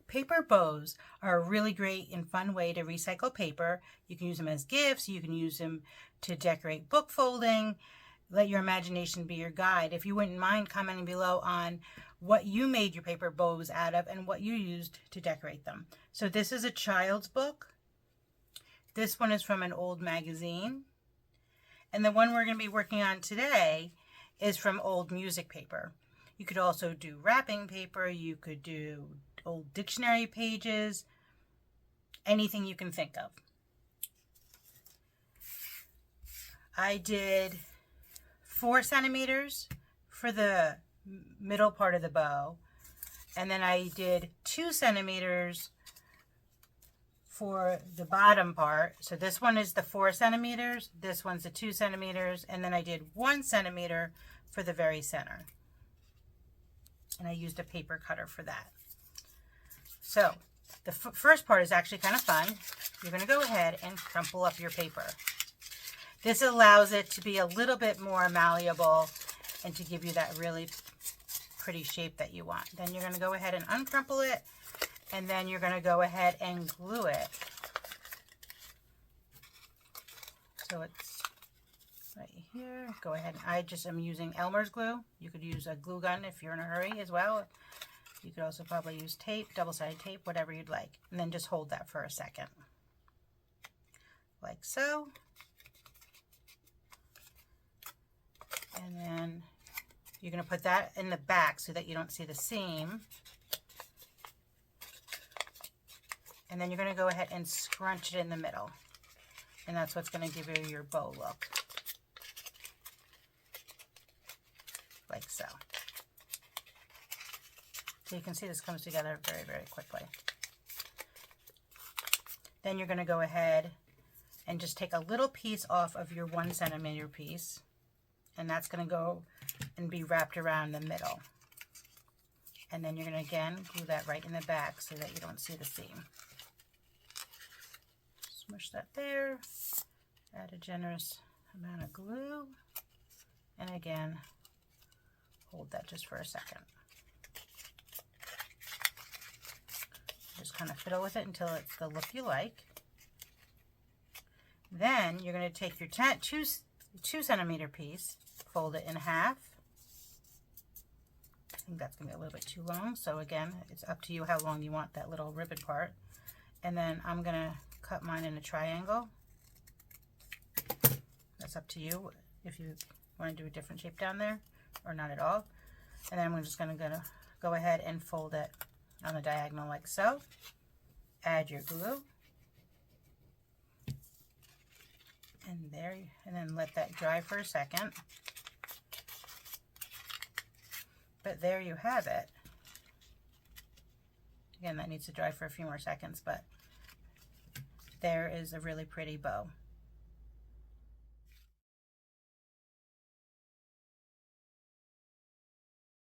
Paper bows are a really great and fun way to recycle paper. You can use them as gifts. You can use them to decorate book folding. Let your imagination be your guide. If you wouldn't mind commenting below on what you made your paper bows out of and what you used to decorate them. So this is a child's book. This one is from an old magazine. And the one we're going to be working on today is from old music paper. You could also do wrapping paper. You could do old dictionary pages, anything you can think of. I did 4 centimeters for the middle part of the bow, and then I did 2 centimeters for the bottom part. So this one is the 4 centimeters, this one's the 2 centimeters, and then I did 1 centimeter for the very center. And I used a paper cutter for that. So the first part is actually kind of fun. You're going to go ahead and crumple up your paper. This allows it to be a little bit more malleable and to give you that really pretty shape that you want. Then you're going to go ahead and uncrumple it, and then you're going to go ahead and glue it. So it's right here. Go ahead, and I just am using Elmer's glue. You could use a glue gun if you're in a hurry as well. You could also probably use tape, double-sided tape, whatever you'd like. And then just hold that for a second. Like so. And then you're going to put that in the back so that you don't see the seam. And then you're going to go ahead and scrunch it in the middle. And that's what's going to give you your bow look. Like so. So you can see this comes together very, very quickly. Then you're going to go ahead and just take a little piece off of your 1 centimeter piece. And that's going to go and be wrapped around the middle. And then you're going to, again, glue that right in the back so that you don't see the seam. Smush that there. Add a generous amount of glue. And again, hold that just for a second. Just kind of fiddle with it until it's the look you like. Then you're going to take your 2 centimeter piece, fold it in half. I think that's going to be a little bit too long, so again, it's up to you how long you want that little ribbon part. And then I'm going to cut mine in a triangle. That's up to you if you want to do a different shape down there or not at all. And then I'm just going to go ahead and fold it on the diagonal like so. Add your glue. And there, and then let that dry for a second. But there you have it. Again, that needs to dry for a few more seconds, but there is a really pretty bow.